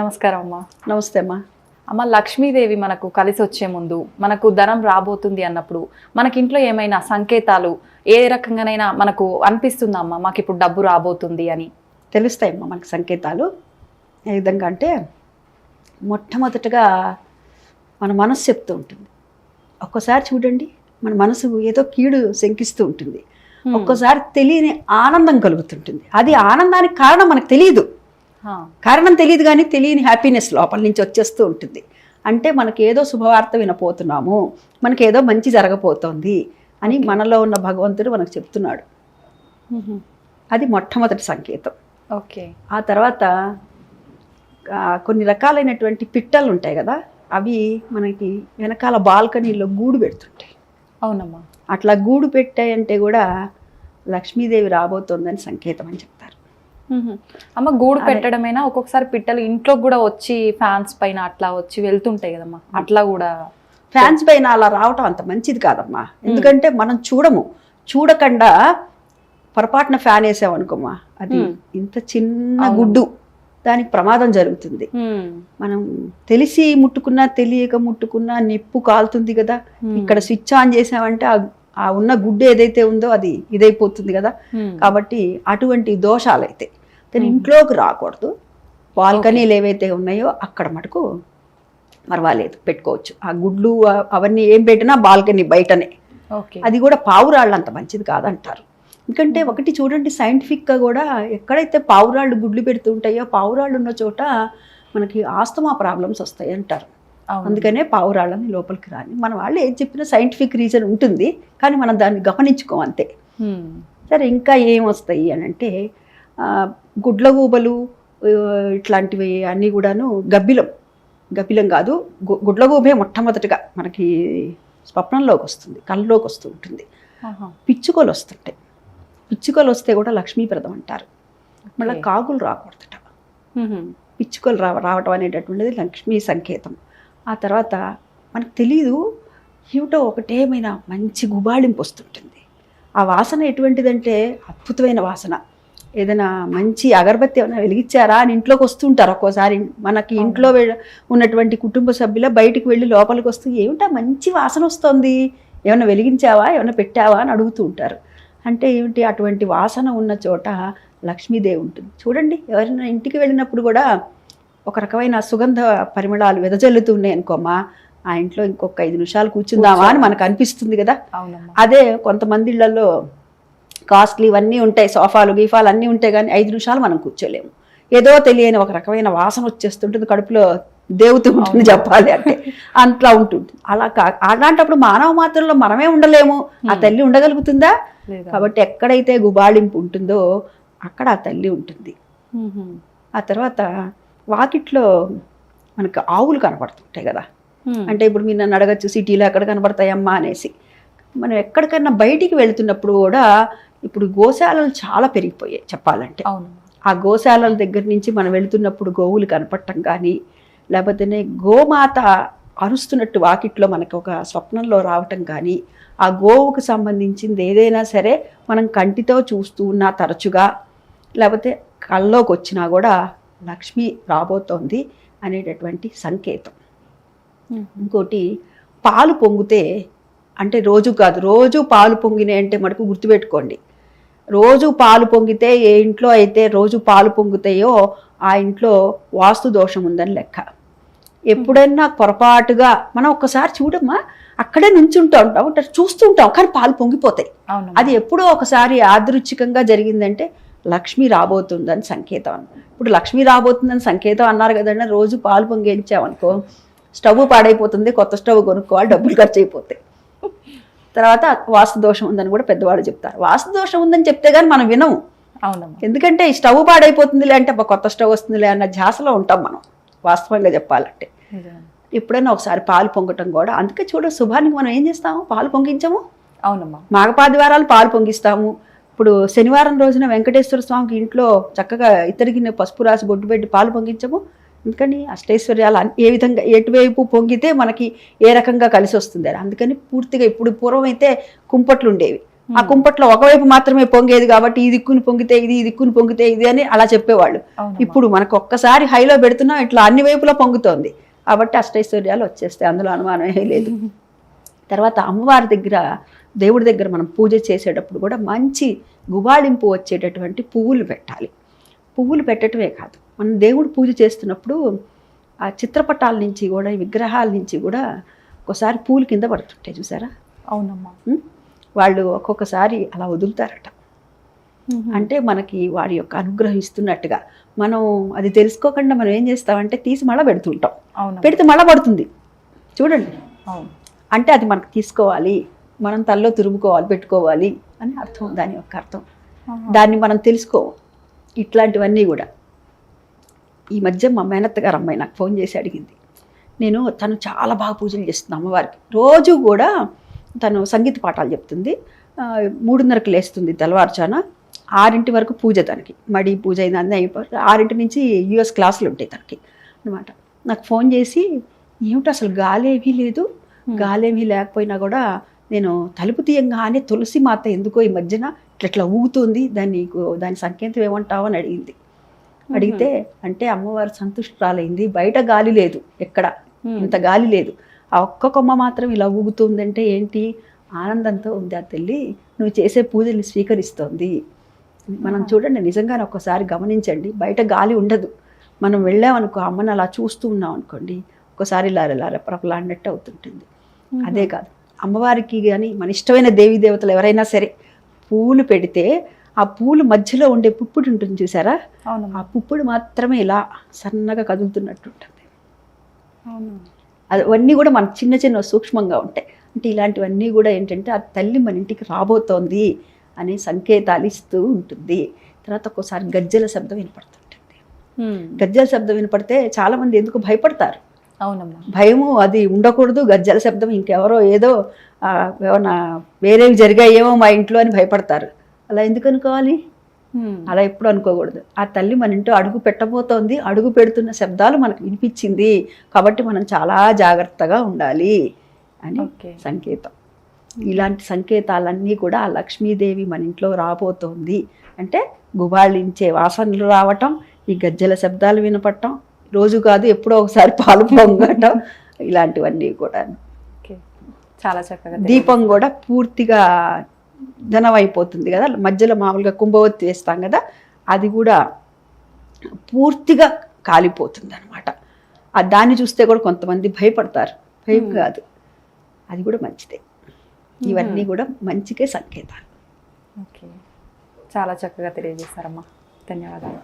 నమస్కారం అమ్మా. నమస్తే అమ్మా. అమ్మ, లక్ష్మీదేవి మనకు కలిసి వచ్చే ముందు మనకు ధనం రాబోతుంది అన్నప్పుడు మనకి ఇంట్లో ఏమైనా సంకేతాలు ఏ రకంగానైనా మనకు అనిపిస్తుందా అమ్మా, మాకు ఇప్పుడు డబ్బు రాబోతుంది అని? తెలుస్తాయమ్మా మనకు సంకేతాలు. ఏ విధంగా అంటే మొట్టమొదటగా మన మనసు చెప్తూ ఉంటుంది. ఒక్కోసారి చూడండి, మన మనసు ఏదో కీడు శంకిస్తూ ఉంటుంది. ఒక్కోసారి తెలియని ఆనందం కలుగుతుంటుంది. అది ఆనందానికి కారణం మనకు తెలియదు. కారణం తెలియదు కానీ తెలియని హ్యాపీనెస్ లోపల నుంచి వచ్చేస్తూ ఉంటుంది. అంటే మనకి ఏదో శుభవార్త వినపోతున్నాము, మనకి ఏదో మంచి జరగబోతోంది అని మనలో ఉన్న భగవంతుడు మనకు చెప్తున్నాడు. అది మొట్టమొదటి సంకేతం. ఓకే. ఆ తర్వాత కొన్ని రకాలైనటువంటి పిట్టలు ఉంటాయి కదా, అవి మనకి వెనకాల బాల్కనీలో గూడు పెడుతుంటాయి. అవునమ్మా. అట్లా గూడు పెట్టాయంటే కూడా లక్ష్మీదేవి రాబోతోందని సంకేతం అని చెప్తారు. అమ్మ, గూడు పెట్టడమైనా ఒక్కొక్కసారి పిట్టలు ఇంట్లో కూడా వచ్చి ఫ్యాన్స్ పైన అట్లా వచ్చి వెళ్తుంటాయి కదమ్మా, అట్లా కూడా? ఫ్యాన్స్ పైన అలా రావటం అంత మంచిది కాదమ్మా. ఎందుకంటే మనం చూడకుండా పొరపాటున ఫ్యాన్ వేసామనుకోమ్మా, అది ఇంత చిన్న గుడ్డు, దానికి ప్రమాదం జరుగుతుంది. మనం తెలిసి ముట్టుకున్నా తెలియక ముట్టుకున్నా నిప్పు కాలుతుంది కదా. ఇక్కడ స్విచ్ ఆన్ చేసామంటే ఆ ఉన్న గుడ్డు ఏదైతే ఉందో అది ఇదైపోతుంది కదా. కాబట్టి అటువంటి దోషాలు అయితే దాని ఇంట్లోకి రాకూడదు. బాల్కనీలు ఏవైతే ఉన్నాయో అక్కడ మటుకు పర్వాలేదు, పెట్టుకోవచ్చు. ఆ గుడ్లు అవన్నీ ఏం పెట్టినా బాల్కనీ బయటనే. అది కూడా పావురాళ్ళు అంత మంచిది కాదంటారు. ఎందుకంటే ఒకటి చూడండి, సైంటిఫిక్గా కూడా ఎక్కడైతే పావురాళ్ళు గుడ్లు పెడుతూ ఉంటాయో పావురాళ్ళు ఉన్న చోట మనకి ఆస్తమా ప్రాబ్లమ్స్ వస్తాయి అంటారు. అందుకనే పావురాళ్ళని లోపలికి రాని. మన వాళ్ళు ఏం చెప్పినా సైంటిఫిక్ రీజన్ ఉంటుంది, కానీ మనం దాన్ని గమనించుకోం అంతే. సరే, ఇంకా ఏం వస్తాయి అని అంటే గుడ్లగూబలు ఇట్లాంటివి అన్నీ కూడాను. గబ్బిలం కాదు, గుడ్లగూబే మొట్టమొదటిగా మనకి స్వప్నంలోకి వస్తుంది, కళ్ళలోకి వస్తూ ఉంటుంది. పిచ్చుకలు వస్తుంటాయి. పిచ్చుకలు వస్తే కూడా లక్ష్మీప్రదం అంటారు. మళ్ళీ కాకులు రాకూడదట. పిచ్చుకలు రావటం అనేటటువంటిది లక్ష్మీ సంకేతం. ఆ తర్వాత మనకు తెలీదు, ఏమిటో ఒకటేమైనా మంచి గుబాళింపు వస్తుంటుంది. ఆ వాసన ఎటువంటిదంటే అద్భుతమైన వాసన. ఏదైనా మంచి అగరబత్తి ఏమైనా వెలిగించారా అని ఇంట్లోకి వస్తుంటారు. ఒక్కోసారి మనకి ఇంట్లో ఉన్నటువంటి కుటుంబ సభ్యుల బయటికి వెళ్ళి లోపలికి వస్తూ ఏమిటా మంచి వాసన వస్తుంది, ఏమైనా వెలిగించావా, ఏమైనా పెట్టావా అని అడుగుతూ ఉంటారు. అంటే ఏమిటి, అటువంటి వాసన ఉన్న చోట లక్ష్మీదేవి ఉంటుంది. చూడండి, ఎవరైనా ఇంటికి వెళ్ళినప్పుడు కూడా ఒక రకమైన సుగంధ పరిమళాలు వెదజల్లుతూ ఉన్నాయి అనుకోమ్మా, ఆ ఇంట్లో ఇంకొక 5 నిమిషాలు కూర్చుందామా అని మనకు అనిపిస్తుంది కదా. అదే కొంతమంది ఇళ్లలో కాస్ట్లీ ఇవన్నీ ఉంటాయి, సోఫాలు గీఫాలు అన్నీ ఉంటాయి, కానీ 5 నిమిషాలు మనం కూర్చోలేము. ఏదో తెలియని ఒక రకమైన వాసన వచ్చేస్తుంటుంది, కడుపులో దేవుతూ ఉంటుంది చెప్పాలి అంటే, అట్లా ఉంటుంది. అలాంటప్పుడు మానవ మాత్రంలో మనమే ఉండలేము, ఆ తల్లి ఉండగలుగుతుందా? కాబట్టి ఎక్కడైతే గుబాళింపు ఉంటుందో అక్కడ ఆ తల్లి ఉంటుంది. ఆ తర్వాత వాకిట్లో మనకు ఆవులు కనపడుతుంటాయి కదా. అంటే ఇప్పుడు మీరు నన్ను అడగచ్చు, సిటీలో ఎక్కడ కనపడతాయమ్మా అనేసి. మనం ఎక్కడికైనా బయటికి వెళుతున్నప్పుడు కూడా ఇప్పుడు గోశాలలు చాలా పెరిగిపోయాయి చెప్పాలంటే. ఆ గోశాలల దగ్గర నుంచి మనం వెళుతున్నప్పుడు గోవులు కనపడటం కానీ, లేకపోతే గోమాత అరుస్తున్నట్టు వాకిట్లో మనకు ఒక స్వప్నంలో రావటం కానీ, ఆ గోవుకు సంబంధించింది ఏదైనా సరే మనం కంటితో చూస్తూ ఉన్నా తరచుగా, లేకపోతే కళ్ళలోకి వచ్చినా కూడా లక్ష్మి రాబోతోంది అనేటటువంటి సంకేతం. ఇంకోటి, పాలు పొంగితే అంటే రోజు కాదు, రోజు పాలు పొంగినాయి అంటే మటుకు గుర్తుపెట్టుకోండి, రోజు పాలు పొంగితే ఏ ఇంట్లో అయితే రోజు పాలు పొంగుతాయో ఆ ఇంట్లో వాస్తు దోషం ఉందని లెక్క. ఎప్పుడైనా పొరపాటుగా మనం ఒక్కసారి చూడమ్మా, అక్కడే నుంచుంటూ ఉంటాం, చూస్తూ ఉంటాం, కానీ పాలు పొంగిపోతాయి. అది ఎప్పుడో ఒకసారి యాదృచ్ఛికంగా జరిగిందంటే లక్ష్మి రాబోతుందని సంకేతం. ఇప్పుడు లక్ష్మి రాబోతుందని సంకేతం అన్నారు కదండి, రోజు పాలు పొంగించామనుకో స్టవ్ పాడైపోతుంది, కొత్త స్టవ్ కొనుక్కోవాలి, డబ్బులు ఖర్చు అయిపోతాయి. తర్వాత వాస్తు దోషం ఉందని కూడా పెద్దవాళ్ళు చెప్తారు. వాస్తు దోషం ఉందని చెప్తే కానీ మనం వినము. ఎందుకంటే ఈ స్టవ్ పాడైపోతుందిలే అంటే కొత్త స్టవ్ వస్తుందిలే అన్న ధ్యాసలో ఉంటాం మనం, వాస్తవంగా చెప్పాలంటే. ఎప్పుడైనా ఒకసారి పాలు పొంగటం కూడా, అందుకే చూడ శుభానికి మనం ఏం చేస్తాము, పాలు పొంగించము. అవునమ్మా. మాఘపాదివారాలు పాలు పొంగిస్తాము. ఇప్పుడు శనివారం రోజున వెంకటేశ్వర స్వామికి ఇంట్లో చక్కగా ఇతరికి పసుపు రాసి బొట్టు పెట్టి పాలు పొంగించము. అందుకని అష్టైశ్వర్యాలు ఏ విధంగా ఎటువైపు పొంగితే మనకి ఏ రకంగా కలిసి వస్తుంది అని. అందుకని పూర్తిగా ఇప్పుడు పూర్వం అయితే కుంపట్లు ఉండేవి, ఆ కుంపట్లో ఒకవైపు మాత్రమే పొంగేది కాబట్టి ఈ దిక్కుని పొంగితే ఇది, ఈ దిక్కుని పొంగితే ఇది అని అలా చెప్పేవాళ్ళు. ఇప్పుడు మనకు ఒక్కసారి హైలో పెడుతున్నా ఇట్లా అన్ని వైపులా పొంగుతోంది కాబట్టి అష్టైశ్వర్యాలు వచ్చేస్తాయి, అందులో అనుమానమే లేదు. తర్వాత అమ్మవారి దగ్గర, దేవుడి దగ్గర మనం పూజ చేసేటప్పుడు కూడా మంచి గుబాళింపు వచ్చేటటువంటి పువ్వులు పెట్టాలి. పువ్వులు పెట్టడమే కాదు, మనం దేవుడు పూజ చేస్తున్నప్పుడు ఆ చిత్రపటాల నుంచి కూడా, ఈ విగ్రహాల నుంచి కూడా ఒక్కోసారి పూలు కింద పడుతుంటాయి చూసారా. అవునమ్మా. వాళ్ళు ఒక్కొక్కసారి అలా వదులుతారట. అంటే మనకి వాడి యొక్క అనుగ్రహిస్తున్నట్టుగా. మనం అది తెలుసుకోకుండా మనం ఏం చేస్తామంటే తీసి మళ్ళీ పెడుతుంటాం. పెడితే మళ్ళీ పడుతుంది చూడండి. అంటే అది మనకు తీసుకోవాలి, మనం తల్లో తురుముకోవాలి, పెట్టుకోవాలి అని అర్థం, దాని యొక్క అర్థం. దాన్ని మనం తెలుసుకోవాలి. ఇట్లాంటివన్నీ కూడా ఈ మధ్య మా మేనత్త గారు అమ్మాయి నాకు ఫోన్ చేసి అడిగింది. తను చాలా బాగా పూజలు చేస్తుంది అమ్మవారికి. రోజు కూడా తను సంగీత పాఠాలు చెప్తుంది. 3:30కి లేస్తుంది తెల్లవారుచాన, 6 వరకు పూజ తనకి. మడి పూజ అయింది అయిపోయి 6 నుంచి US క్లాసులు ఉంటాయి తనకి అనమాట. నాకు ఫోన్ చేసి, ఏమిటి అసలు గాలేమీ లేదు, గాలేమీ లేకపోయినా కూడా నేను తలుపు తీయంగానే తులసి మాత ఎందుకో ఈ మధ్యన ఇట్లా ఊగుతుంది, దాని సంకేతం ఏమంటావు అని అడిగింది. అడిగితే అంటే అమ్మవారు సంతుష్టురాలైంది, బయట గాలి లేదు, ఎక్కడ ఇంత గాలి లేదు, ఆ ఒక్క కొమ్మ మాత్రం ఇలా ఊగుతుందంటే ఏంటి, ఆనందంతో ఉంది ఆ తల్లి, నువ్వు చేసే పూజల్ని స్వీకరిస్తోంది. మనం చూడండి, నిజంగానే ఒక్కసారి గమనించండి, బయట గాలి ఉండదు, మనం వెళ్ళామనుకో అమ్మని అలా చూస్తూ ఉన్నాం అనుకోండి, ఒక్కసారి ఇలా రెపరెపలాడినట్టు అవుతుంటుంది. అదే కాదు, అమ్మవారికి కానీ మన ఇష్టమైన దేవీ దేవతలు ఎవరైనా సరే పూలు పెడితే ఆ పూలు మధ్యలో ఉండే పుప్పుడు ఉంటుంది చూసారా, ఆ పుప్పుడు మాత్రమే ఇలా సన్నగా కదులుతున్నట్టు ఉంటుంది. అవన్నీ కూడా మనకు చిన్న చిన్న సూక్ష్మంగా ఉంటాయి. అంటే ఇలాంటివన్నీ కూడా ఏంటంటే ఆ తల్లి మన ఇంటికి రాబోతోంది అనే సంకేతాలు ఇస్తూ ఉంటుంది. తర్వాత ఒక్కోసారి గజ్జల శబ్దం వినపడుతుంటుంది. గజ్జల శబ్దం వినపడితే చాలా మంది ఎందుకు భయపడతారు. అవునమ్మా. భయము అది ఉండకూడదు, గజ్జల శబ్దం ఇంకెవరో ఏదో ఏమన్నా వేరేవి జరిగాయేమో మా ఇంట్లో అని భయపడతారు. అలా ఎందుకు అనుకోవాలి, అలా ఎప్పుడు అనుకోకూడదు. ఆ తల్లి మన ఇంట్లో అడుగు పెట్టబోతోంది, అడుగు పెడుతున్న శబ్దాలు మనకు వినిపించింది కాబట్టి మనం చాలా జాగ్రత్తగా ఉండాలి అని సంకేతం. ఇలాంటి సంకేతాలన్నీ కూడా ఆ లక్ష్మీదేవి మన ఇంట్లో రాబోతోంది అంటే గుబాళించే వాసనలు రావటం, ఈ గజ్జల శబ్దాలు వినపడటం, రోజు కాదు ఎప్పుడో ఒకసారి పాలు పొంగటం, ఇలాంటివన్నీ కూడా. చాలా చక్కగా. దీపం కూడా పూర్తిగా ధనం అయిపోతుంది కదా, మధ్యలో మామూలుగా కుంభవత్తి వేస్తాం కదా, అది కూడా పూర్తిగా కాలిపోతుంది అనమాట. దాన్ని చూస్తే కూడా కొంతమంది భయపడతారు, భయం కాదు, అది కూడా మంచిదే. ఇవన్నీ కూడా మంచికే సంకేతాలు. ఓకే, చాలా చక్కగా తెలియజేస్తారమ్మా, ధన్యవాదాలు.